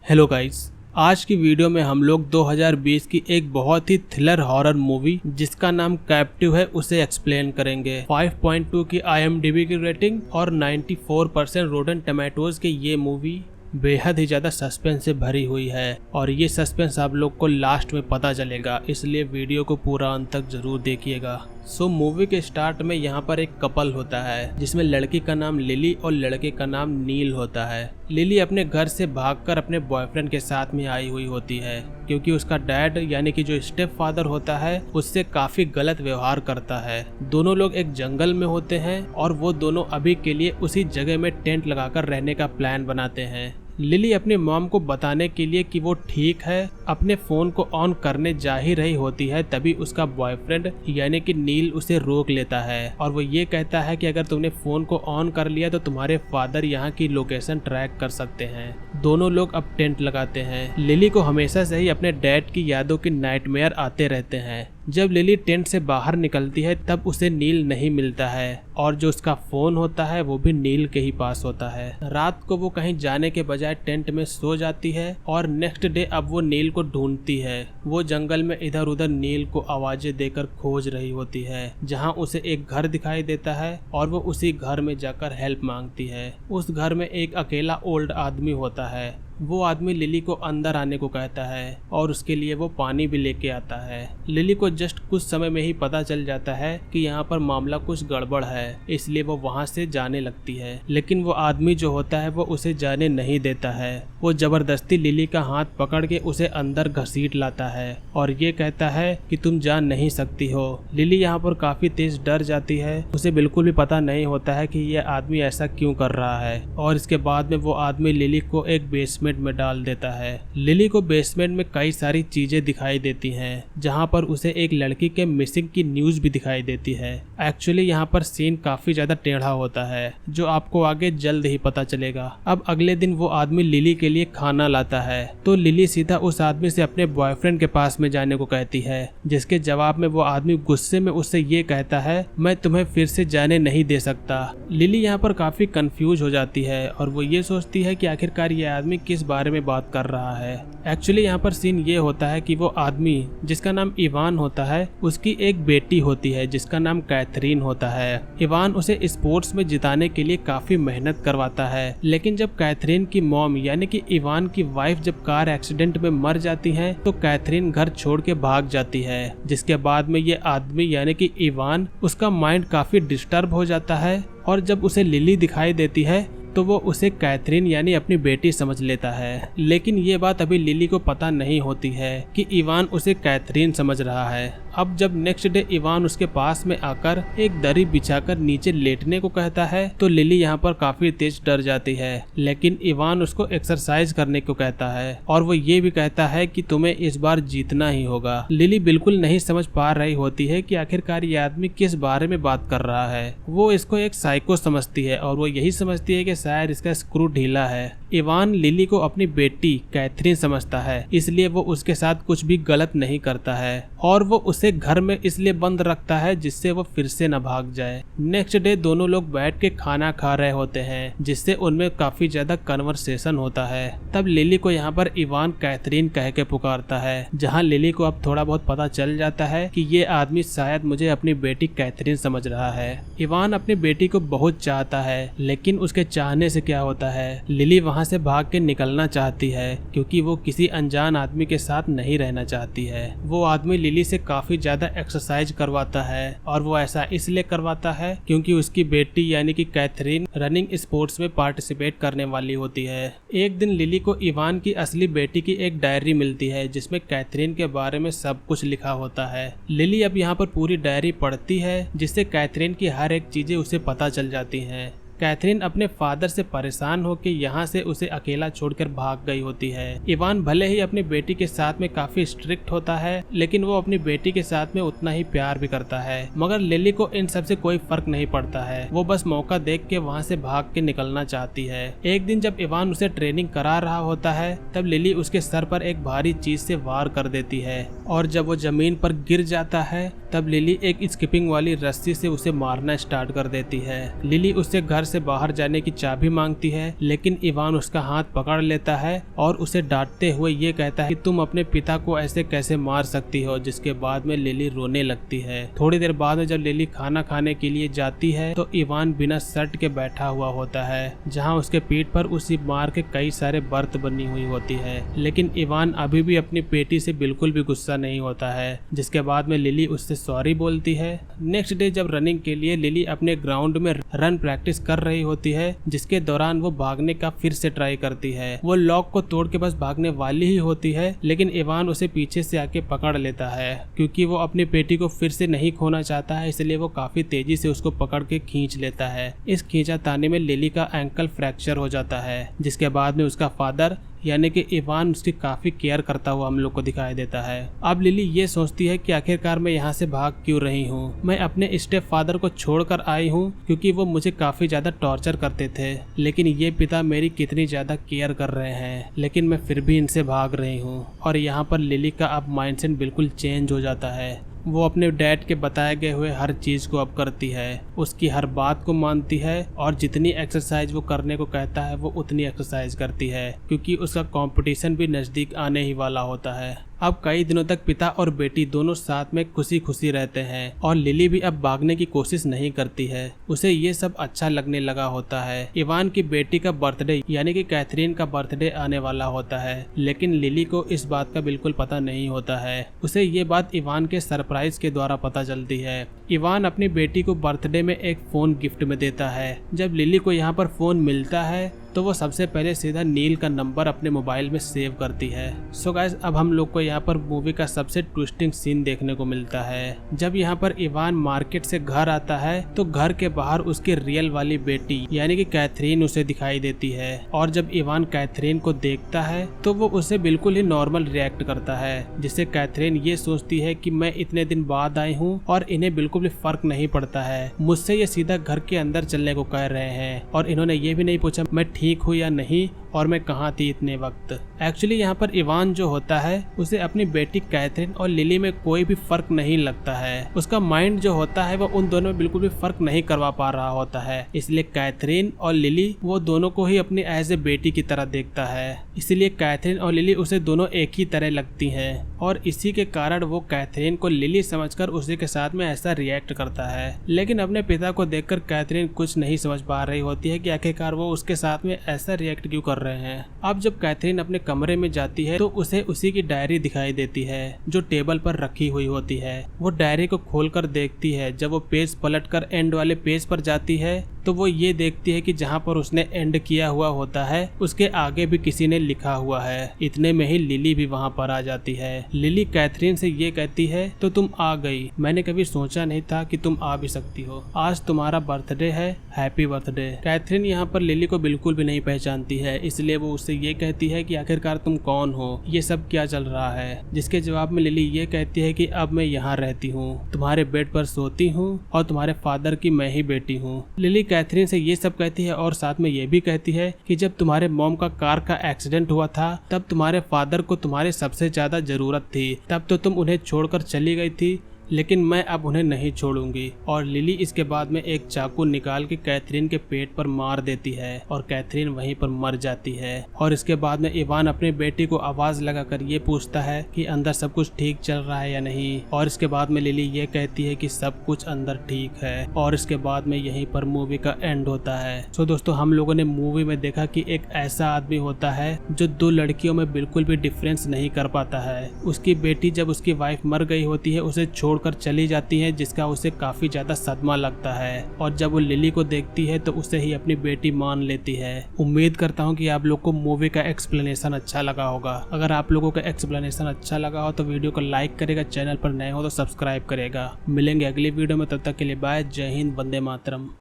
Hello guys, आज की video में हम लोग 2020 की एक बहुत ही थ्रिलर हॉरर मूवी जिसका नाम कैप्टिव है उसे एक्सप्लेन करेंगे। 5.2 की IMDb की रेटिंग और 94% रोटन टोमेटोज के ये मूवी बेहद ही ज्यादा सस्पेंस से भरी हुई है और ये सस्पेंस आप लोग को लास्ट में पता चलेगा, इसलिए वीडियो को पूरा अंत तक जरूर देखिएगा। मूवी के स्टार्ट में यहाँ पर एक कपल होता है जिसमें लड़की का नाम लिली और लड़के का नाम नील होता है। लिली अपने घर से भागकर अपने बॉयफ्रेंड के साथ में आई हुई होती है क्योंकि उसका डैड यानी कि जो स्टेप फादर होता है उससे काफी गलत व्यवहार करता है। दोनों लोग एक जंगल में होते हैं और वो दोनों अभी के लिए उसी जगह में टेंट लगाकर रहने का प्लान बनाते हैं। लिली अपनी मॉम को बताने के लिए कि वो ठीक है अपने फोन को ऑन करने जा ही रही होती है, तभी उसका बॉयफ्रेंड यानी कि नील उसे रोक लेता है और वो ये कहता है कि अगर तुमने फोन को ऑन कर लिया तो तुम्हारे फादर यहाँ की लोकेशन ट्रैक कर सकते हैं। दोनों लोग अब टेंट लगाते हैं। लिली को हमेशा से ही अपने डैड की यादों के नाइटमेयर आते रहते हैं। जब लिली टेंट से बाहर निकलती है तब उसे नील नहीं मिलता है और जो उसका फोन होता है वो भी नील के ही पास होता है। रात को वो कहीं जाने के बजाय टेंट में सो जाती है और नेक्स्ट डे अब वो नील को ढूंढती है। वो जंगल में इधर उधर नील को आवाजें देकर खोज रही होती है, जहां उसे एक घर दिखाई देता है और वो उसी घर में जाकर हेल्प मांगती है। उस घर में एक अकेला ओल्ड आदमी होता है। वो आदमी लिली को अंदर आने को कहता है और उसके लिए वो पानी भी लेके आता है। लिली को जस्ट कुछ समय में ही पता चल जाता है कि यहाँ पर मामला कुछ गड़बड़ है, इसलिए वो वहाँ से जाने लगती है, लेकिन वो आदमी जो होता है वो उसे जाने नहीं देता है। वो जबरदस्ती लिली का हाथ पकड़ के उसे अंदर घसीट लाता है और ये कहता है कि तुम जा नहीं सकती हो। लिली यहाँ पर काफी तेज डर जाती है, उसे बिल्कुल भी पता नहीं होता है कि यह आदमी ऐसा क्यों कर रहा है और इसके बाद में वो आदमी लिली को एक बेसमेंट में डाल देता है। लिली को बेसमेंट में कई सारी चीजें दिखाई देती हैं, जहां पर उसे एक लड़की के मिसिंग की न्यूज भी दिखाई देती है। एक्चुअली यहाँ पर सीन काफी ज्यादा टेढ़ा होता है जो आपको आगे जल्द ही पता चलेगा। अब अगले दिन वो आदमी लिली के लिए खाना लाता है तो लिली सीधा उस आदमी से अपने बॉयफ्रेंड के पास में जाने को कहती है, जिसके जवाब में वो आदमी गुस्से में उससे ये कहता है मैं तुम्हें फिर से जाने नहीं दे सकता। लिली यहाँ पर काफी कंफ्यूज हो जाती है और वो ये सोचती है कि आखिरकार ये आदमी किस बारे में बात कर रहा है। एक्चुअली यहाँ पर सीन ये होता है कि वो आदमी जिसका नाम इवान होता है उसकी एक बेटी होती है जिसका नाम कैथरीन होता है। इवान उसे स्पोर्ट्स में जिताने के लिए काफी मेहनत करवाता है, लेकिन जब कैथरीन की मॉम यानी कि इवान की वाइफ जब कार एक्सीडेंट में मर जाती है तो कैथरीन घर छोड़ के भाग जाती है, जिसके बाद में ये आदमी यानी कि इवान उसका माइंड काफी डिस्टर्ब हो जाता है और जब उसे लिली दिखाई देती है तो वो उसे कैथरीन यानी अपनी बेटी समझ लेता है। लेकिन ये बात अभी लिली को पता नहीं होती है कि इवान उसे कैथरीन समझ रहा है। अब जब नेक्स्ट डे इवान उसके पास में आकर एक दरी बिछाकर नीचे लेटने को कहता है तो लिली यहाँ पर काफी तेज डर जाती है, लेकिन इवान उसको एक्सरसाइज करने को कहता है और वो ये भी कहता है कि तुम्हें इस बार जीतना ही होगा। लिली बिल्कुल नहीं समझ पा रही होती है कि आखिरकार ये आदमी किस बारे में बात कर रहा है। वो इसको एक साइको समझती है और वो यही समझती है कि शायद इसका स्क्रू ढीला है। इवान लिली को अपनी बेटी कैथरीन समझता है, इसलिए वो उसके साथ कुछ भी गलत नहीं करता है और वो उसे घर में इसलिए बंद रखता है जिससे वो फिर से न भाग जाए। नेक्स्ट डे दोनों लोग बैठ के खाना खा रहे होते हैं, जिससे उनमें काफी ज्यादा कन्वर्सेशन होता है। तब लिली को यहाँ पर इवान कैथरीन कह के पुकारता है, जहाँ लिली को अब थोड़ा बहुत पता चल जाता है कि ये आदमी शायद मुझे अपनी बेटी कैथरीन समझ रहा है। इवान अपनी बेटी को बहुत चाहता है, लेकिन उसके चाहने से क्या होता है, लिली वहाँ से भाग के निकलना चाहती है क्योंकि वो किसी अनजान आदमी के साथ नहीं रहना चाहती है। वो आदमी लिली से काफी ज्यादा एक्सरसाइज करवाता है और वो ऐसा इसलिए करवाता है क्योंकि उसकी बेटी यानी कि कैथरीन रनिंग स्पोर्ट्स में पार्टिसिपेट करने वाली होती है। एक दिन लिली को इवान की असली बेटी की एक डायरी मिलती है जिसमें कैथरीन के बारे में सब कुछ लिखा होता है। लिली अब यहाँ पर पूरी डायरी पढ़ती है, जिससे कैथरीन की हर एक चीजें उसे पता चल जाती हैं। कैथरीन अपने फादर से परेशान होकर यहाँ से उसे अकेला छोड़कर भाग गई होती है। इवान भले ही अपनी बेटी के साथ में काफी स्ट्रिक्ट होता है, लेकिन वो अपनी बेटी के साथ में उतना ही प्यार भी करता है। मगर लिली को इन सब से कोई फर्क नहीं पड़ता है, वो बस मौका देख के वहाँ से भाग के निकलना चाहती है। एक दिन जब इवान उसे ट्रेनिंग करा रहा होता है तब लिली उसके सर पर एक भारी चीज से वार कर देती है और जब वो जमीन पर गिर जाता है तब लिली एक स्किपिंग वाली रस्सी से उसे मारना स्टार्ट कर देती है। लिली उससे घर से बाहर जाने की चाबी मांगती है, लेकिन इवान उसका हाथ पकड़ लेता है और उसे डांटते हुए ये कहता है कि तुम अपने पिता को ऐसे कैसे मार सकती हो, जिसके बाद में लिली रोने लगती है। थोड़ी देर बाद में जब लिली खाना खाने के लिए जाती है तो इवान बिना शर्ट के बैठा हुआ होता है, जहाँ उसके पीठ पर उसी मार के कई सारे बर्त बनी हुई होती है, लेकिन इवान अभी भी अपनी बेटी से बिल्कुल भी गुस्सा नहीं होता है, जिसके बाद में लिली उससे सॉरी बोलती है। नेक्स्ट डे जब रनिंग के लिए लिली अपने ग्राउंड में रन प्रैक्टिस कर रही होती है, जिसके दौरान वो भागने का फिर से ट्राई करती है। वो लॉक को तोड़ के बस भागने वाली ही होती है, लेकिन इवान उसे पीछे से आके पकड़ लेता है। क्योंकि वो अपनी बेटी को फिर से नहीं खोना चाहता है, इसलिए वो काफी तेजी से उसको पकड़ के खींच लेता है। इस खींचातानी में लिली का एंकल फ्रैक्चर हो जाता है, जिसके बाद में उसका फादर यानी कि इवान उसकी काफी केयर करता हुआ हम लोग को दिखाई देता है। अब लिली ये सोचती है कि आखिरकार मैं यहाँ से भाग क्यों रही हूँ। मैं अपने स्टेप फादर को छोड़कर आई हूँ क्योंकि वो मुझे काफी ज्यादा टॉर्चर करते थे, लेकिन ये पिता मेरी कितनी ज्यादा केयर कर रहे हैं, लेकिन मैं फिर भी इनसे भाग रही हूँ। और यहाँ पर लिली का अब माइंडसेट बिल्कुल चेंज हो जाता है। वो अपने डैड के बताए गए हुए हर चीज़ को अब करती है, उसकी हर बात को मानती है और जितनी एक्सरसाइज वो करने को कहता है वो उतनी एक्सरसाइज करती है, क्योंकि उसका कंपटीशन भी नज़दीक आने ही वाला होता है। अब कई दिनों तक पिता और बेटी दोनों साथ में खुशी खुशी रहते हैं और लिली भी अब भागने की कोशिश नहीं करती है। उसे ये सब अच्छा लगने लगा होता है। इवान की बेटी का बर्थडे यानी कि कैथरीन का बर्थडे आने वाला होता है, लेकिन लिली को इस बात का बिल्कुल पता नहीं होता है। उसे ये बात इवान के सरप्राइज के द्वारा पता चलती है। इवान अपनी बेटी को बर्थडे में एक फोन गिफ्ट में देता है। जब लिली को यहाँ पर फोन मिलता है तो वो सबसे पहले सीधा नील का नंबर अपने मोबाइल में सेव करती है। सो गाइस, अब हम लोग को यहाँ पर मूवी का सबसे ट्विस्टिंग सीन देखने को मिलता है। जब यहाँ पर इवान मार्केट से घर आता है तो घर के बाहर उसकी रियल वाली बेटी यानी कि कैथरीन उसे दिखाई देती है, और जब इवान कैथरीन को देखता है तो वो उसे बिल्कुल ही नॉर्मल रिएक्ट करता है, जिससे कैथरीन ये सोचती है कि मैं इतने दिन बाद आई हूँ और इन्हें बिल्कुल भी फर्क नहीं पड़ता है। मुझसे ये सीधा घर के अंदर चलने को कह रहे हैं और इन्होंने ये भी नहीं पूछा मैं ठीक हूँ या नहीं और मैं कहाँ थी इतने वक्त। एक्चुअली यहाँ पर इवान जो होता है उसे अपनी बेटी कैथरीन और लिली में कोई भी फर्क नहीं लगता है। उसका माइंड जो होता है वो उन दोनों में बिल्कुल भी फर्क नहीं करवा पा रहा होता है, इसलिए कैथरीन और लिली वो दोनों को ही अपनी एज ए बेटी की तरह देखता है। इसलिए कैथरीन और लिली उसे दोनों एक ही तरह लगती हैं और इसी के कारण वो कैथरीन को लिली समझकर उसी के साथ में ऐसा रिएक्ट करता है। लेकिन अपने पिता को देखकर कैथरीन कुछ नहीं समझ पा रही होती है कि आखिरकार वो उसके साथ में ऐसा रिएक्ट क्यों कर रहे हैं। अब जब कैथरीन अपने कमरे में जाती है तो उसे उसी की डायरी दिखाई देती है जो टेबल पर रखी हुई होती है। वो डायरी को खोलकर देखती है। जब वो पेज पलटकर एंड वाले पेज पर जाती है तो वो ये देखती है कि जहाँ पर उसने एंड किया हुआ होता है उसके आगे भी किसी ने लिखा हुआ है। इतने में ही लिली भी वहाँ पर आ जाती है। लिली कैथरीन से ये कहती है तो तुम आ गई, मैंने कभी सोचा नहीं था कि तुम आ भी सकती हो, आज तुम्हारा बर्थडे है, हैप्पी बर्थडे। कैथरीन यहाँ पर लिली को बिल्कुल भी नहीं पहचानती है, इसलिए वो उससे ये कहती है कि आखिरकार तुम कौन हो, ये सब क्या चल रहा है। जिसके जवाब में लिली ये कहती है कि अब मैं यहाँ रहती हूँ, तुम्हारे बेड पर सोती हूँ और तुम्हारे फादर की मैं ही बेटी हूँ। लिली कैथरीन से ये सब कहती है और साथ में ये भी कहती है कि जब तुम्हारे मॉम का कार का एक्सीडेंट हुआ था तब तुम्हारे फादर को तुम्हारी सबसे ज्यादा जरूरत थी, तब तो तुम उन्हें छोड़कर चली गई थी, लेकिन मैं अब उन्हें नहीं छोड़ूंगी। और लिली इसके बाद में एक चाकू निकाल के कैथरीन के पेट पर मार देती है और कैथरीन वहीं पर मर जाती है। और इसके बाद में इवान अपनी बेटी को आवाज लगाकर ये पूछता है कि अंदर सब कुछ ठीक चल रहा है या नहीं, और इसके बाद में लिली ये कहती है कि सब कुछ अंदर ठीक है। और इसके बाद में यहीं पर मूवी का एंड होता है। सो दोस्तों, हम लोगों ने मूवी में देखा कि एक ऐसा आदमी होता है जो दो लड़कियों में बिल्कुल भी डिफरेंस नहीं कर पाता है। उसकी बेटी जब उसकी वाइफ मर गई होती है उसे छोड़कर चली जाती है, जिसका उसे काफी ज्यादा सदमा लगता है, और जब वो लिली को देखती है तो उसे ही अपनी बेटी मान लेती है। उम्मीद करता हूँ कि आप लोग को मूवी का एक्सप्लेनेशन अच्छा लगा होगा। अगर आप लोगों का एक्सप्लेनेशन अच्छा लगा हो तो वीडियो को लाइक करेगा, चैनल पर नए हो तो सब्सक्राइब करेगा। मिलेंगे अगली वीडियो में, तब तक के लिए बाय। जय हिंद, वंदे मातरम।